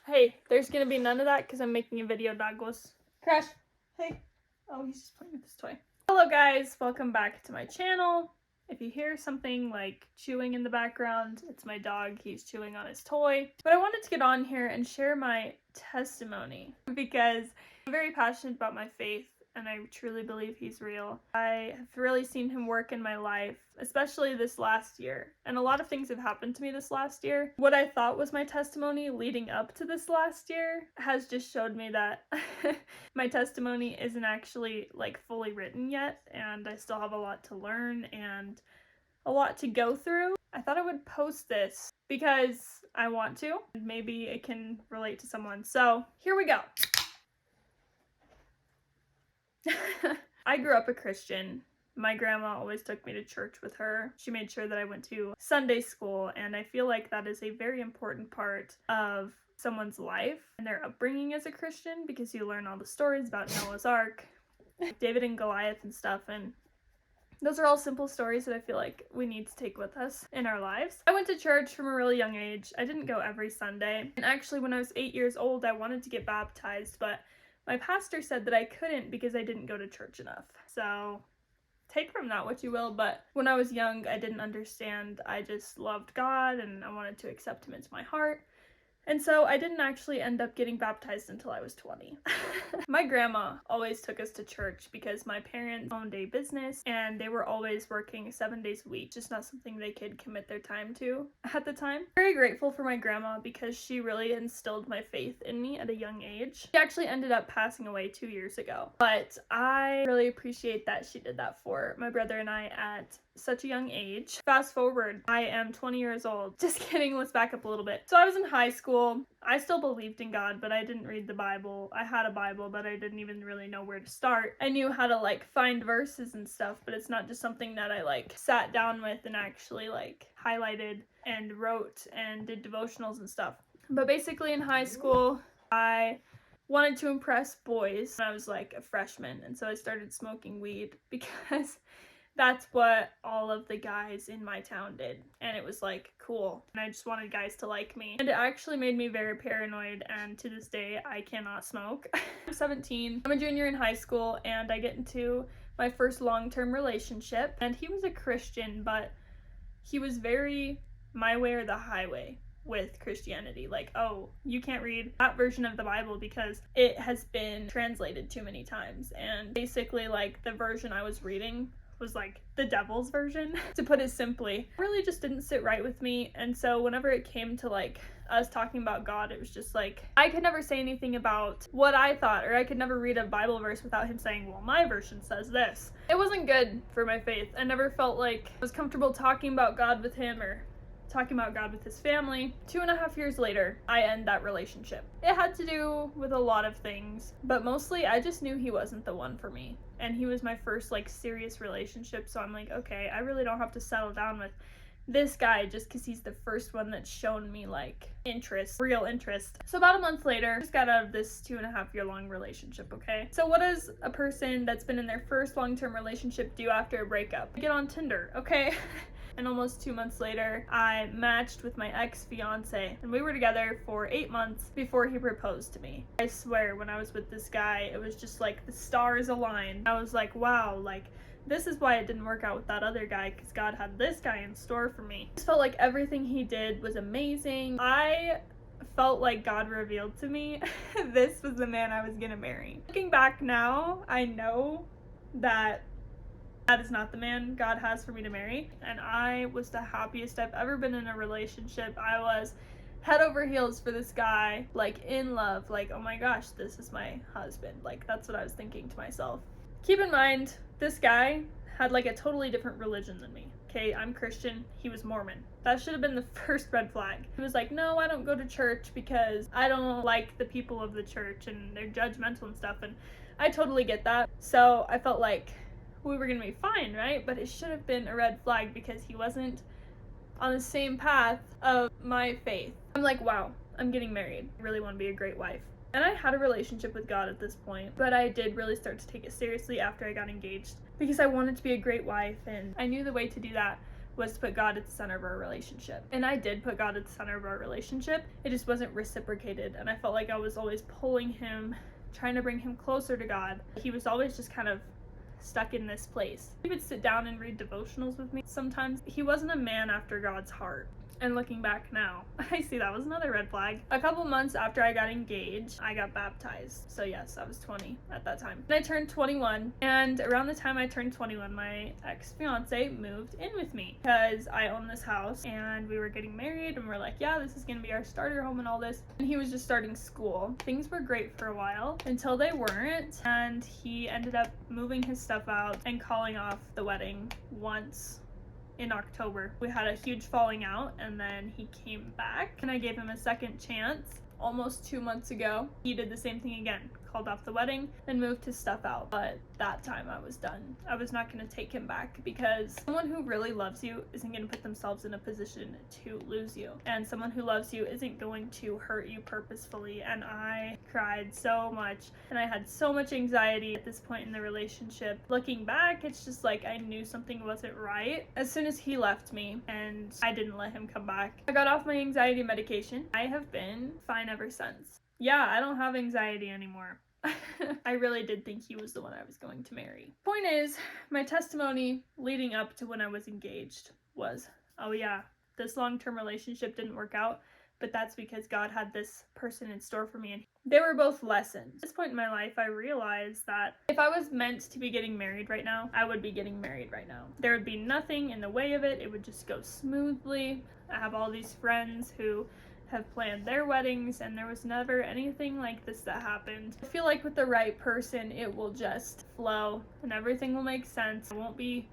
Hey, there's gonna be none of that because I'm making a video, Douglas. Crash. Hey. Oh, he's just playing with his toy. Hello guys, welcome back to my channel. If you hear something like chewing in the background, it's my dog. He's chewing on his toy. But I wanted to get on here and share my testimony because I'm very passionate about my faith and I truly believe he's real. I have really seen him work in my life, especially this last year. And a lot of things have happened to me this last year. What I thought was my testimony leading up to this last year has just showed me that my testimony isn't actually like fully written yet, and I still have a lot to learn and a lot to go through. I thought I would post this because I want to. Maybe it can relate to someone. So here we go. I grew up a Christian. My grandma always took me to church with her. She made sure that I went to Sunday school, and I feel like that is a very important part of someone's life and their upbringing as a Christian, because you learn all the stories about Noah's Ark, David and Goliath and stuff, and those are all simple stories that I feel like we need to take with us in our lives. I went to church from a really young age. I didn't go every Sunday, and actually when I was 8 years old I wanted to get baptized, but my pastor said that I couldn't because I didn't go to church enough. So take from that what you will, but when I was young, I didn't understand. I just loved God and I wanted to accept him into my heart. And so I didn't actually end up getting baptized until I was 20. My grandma always took us to church because my parents owned a business and they were always working 7 days a week, just not something they could commit their time to at the time. Very grateful for my grandma because she really instilled my faith in me at a young age. She actually ended up passing away 2 years ago, but I really appreciate that she did that for my brother and I at such a young age. Fast forward, I am 20 years old. Just kidding, let's back up a little bit. So I was in high school. I still believed in God, but I didn't read the Bible. I had a Bible, but I didn't even really know where to start. I knew how to like find verses and stuff, but it's not just something that I like sat down with and actually like highlighted and wrote and did devotionals and stuff. But basically in high school, I wanted to impress boys when I was like a freshman, and so I started smoking weed because that's what all of the guys in my town did, and it was like cool, and I just wanted guys to like me, and it actually made me very paranoid, and to this day I cannot smoke. I'm 17, I'm a junior in high school, and I get into my first long-term relationship, and he was a Christian, but he was very my way or the highway with Christianity. Like, oh, you can't read that version of the Bible because it has been translated too many times, and basically like the version I was reading was like the devil's version, to put it simply. It really just didn't sit right with me, and so whenever it came to like us talking about God, it was just like I could never say anything about what I thought, or I could never read a Bible verse without him saying, well, my version says this. It wasn't good for my faith. I never felt like I was comfortable talking about God with him or talking about God with his family. 2.5 years later, I end that relationship. It had to do with a lot of things, but mostly I just knew he wasn't the one for me. And he was my first like serious relationship, so I'm like, okay, I really don't have to settle down with this guy just because he's the first one that's shown me like interest, real interest. So about a month later, I just got out of this 2.5 year long relationship, okay? So what does a person that's been in their first long-term relationship do after a breakup? Get on Tinder, okay? And almost 2 months later, I matched with my ex-fiance, and we were together for 8 months before he proposed to me. I swear, when I was with this guy, it was just like the stars aligned. I was like, wow, like this is why it didn't work out with that other guy, because God had this guy in store for me. I just felt like everything he did was amazing. I felt like God revealed to me this was the man I was gonna marry. Looking back now, I know that is not the man God has for me to marry, and I was the happiest I've ever been in a relationship. I was head over heels for this guy, like in love, like oh my gosh, this is my husband. Like that's what I was thinking to myself. Keep in mind, this guy had like a totally different religion than me. Okay, I'm Christian, he was Mormon. That should have been the first red flag. He was like, no, I don't go to church because I don't like the people of the church and they're judgmental and stuff, and I totally get that. So I felt like we were gonna be fine, right? But it should have been a red flag because he wasn't on the same path of my faith. I'm like, wow, I'm getting married. I really want to be a great wife. And I had a relationship with God at this point, but I did really start to take it seriously after I got engaged because I wanted to be a great wife, and I knew the way to do that was to put God at the center of our relationship. And I did put God at the center of our relationship. It just wasn't reciprocated. And I felt like I was always pulling him, trying to bring him closer to God. He was always just kind of stuck in this place. He would sit down and read devotionals with me. Sometimes he wasn't a man after God's heart. And looking back now, I see that was another red flag. A couple months after I got engaged, I got baptized. So yes, I was 20 at that time. And I turned 21, and around the time I turned 21, my ex-fiance moved in with me because I own this house and we were getting married and we're like, yeah, this is gonna be our starter home and all this. And he was just starting school. Things were great for a while until they weren't, and he ended up moving his stuff out and calling off the wedding once in October. We had a huge falling out, and then he came back and I gave him a second chance. Almost 2 months ago, he did the same thing again, called off the wedding, then moved his stuff out. But that time I was done. I was not going to take him back because someone who really loves you isn't going to put themselves in a position to lose you. And someone who loves you isn't going to hurt you purposefully. And I cried so much and I had so much anxiety at this point in the relationship. Looking back, it's just like I knew something wasn't right as soon as he left me, and I didn't let him come back. I got off my anxiety medication. I have been fine ever since. Yeah, I don't have anxiety anymore. I really did think he was the one I was going to marry. Point is, my testimony leading up to when I was engaged was, oh yeah, this long-term relationship didn't work out, but that's because God had this person in store for me, and they were both lessons. At this point in my life, I realized that if I was meant to be getting married right now, I would be getting married right now. There would be nothing in the way of it. It would just go smoothly. I have all these friends who have planned their weddings, and there was never anything like this that happened. I feel like with the right person, it will just flow and everything will make sense. I won't be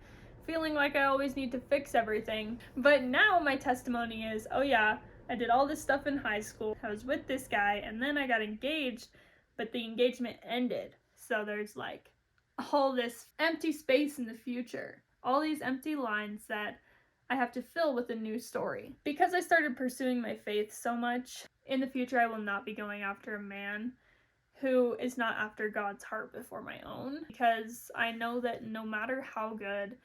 feeling like I always need to fix everything. But now my testimony is, oh yeah, I did all this stuff in high school. I was with this guy, and then I got engaged, but the engagement ended. So there's like all this empty space in the future. All these empty lines that I have to fill with a new story. Because I started pursuing my faith so much, in the future I will not be going after a man who is not after God's heart before my own. Because I know that no matter how good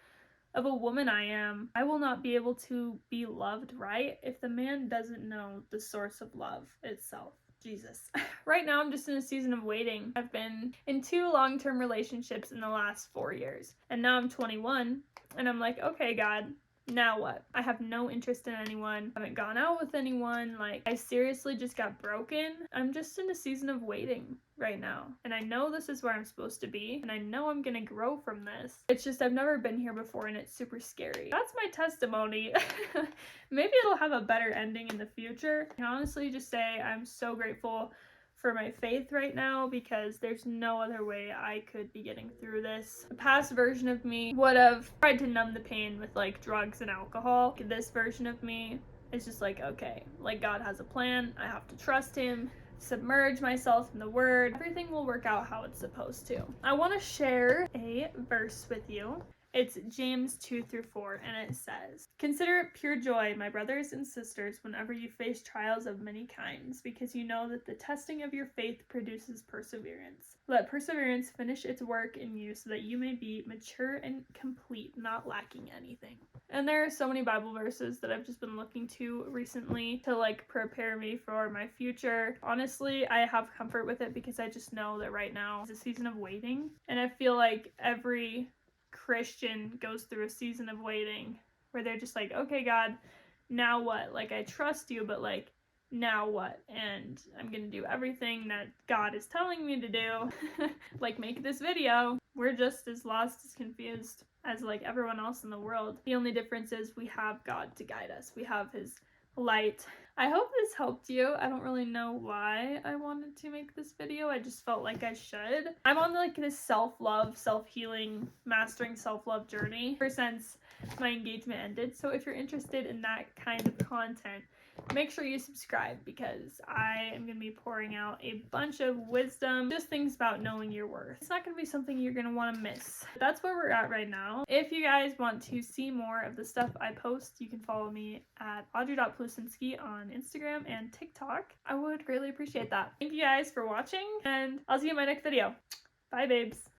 of a woman I am, I will not be able to be loved right if the man doesn't know the source of love itself. Jesus. Right now I'm just in a season of waiting. I've been in 2 long-term relationships in the last 4 years, and now I'm 21 and I'm like, okay, God, now what? I have no interest in anyone. I haven't gone out with anyone. Like, I seriously just got broken. I'm just in a season of waiting right now. And I know this is where I'm supposed to be. And I know I'm gonna grow from this. It's just I've never been here before and it's super scary. That's my testimony. Maybe it'll have a better ending in the future. I can honestly just say I'm so grateful for my faith right now, because there's no other way I could be getting through this. The past version of me would have tried to numb the pain with like drugs and alcohol. This version of me is just like, okay, like God has a plan. I have to trust him, submerge myself in the word. Everything will work out how it's supposed to. I want to share a verse with you. It's James 2-4, and it says, "Consider it pure joy, my brothers and sisters, whenever you face trials of many kinds, because you know that the testing of your faith produces perseverance. Let perseverance finish its work in you, so that you may be mature and complete, not lacking anything." And there are so many Bible verses that I've just been looking to recently to like prepare me for my future. Honestly, I have comfort with it because I just know that right now is a season of waiting, and I feel like every Christian goes through a season of waiting where they're just like, okay, God, now what? Like, I trust you, but like, now what? And I'm gonna do everything that God is telling me to do. Like, make this video. We're just as lost, as confused as like everyone else in the world. The only difference is we have God to guide us. We have his light. I hope this helped you. I don't really know why I wanted to make this video. I just felt like I should. I'm on like this self-love, self-healing, mastering self-love journey ever since my engagement ended. So if you're interested in that kind of content, make sure you subscribe, because I am going to be pouring out a bunch of wisdom, just things about knowing your worth. It's not going to be something you're going to want to miss. That's where we're at right now. If you guys want to see more of the stuff I post, you can follow me at audrey.plusinski on Instagram and TikTok. I would greatly appreciate that. Thank you guys for watching, and I'll see you in my next video. Bye, babes.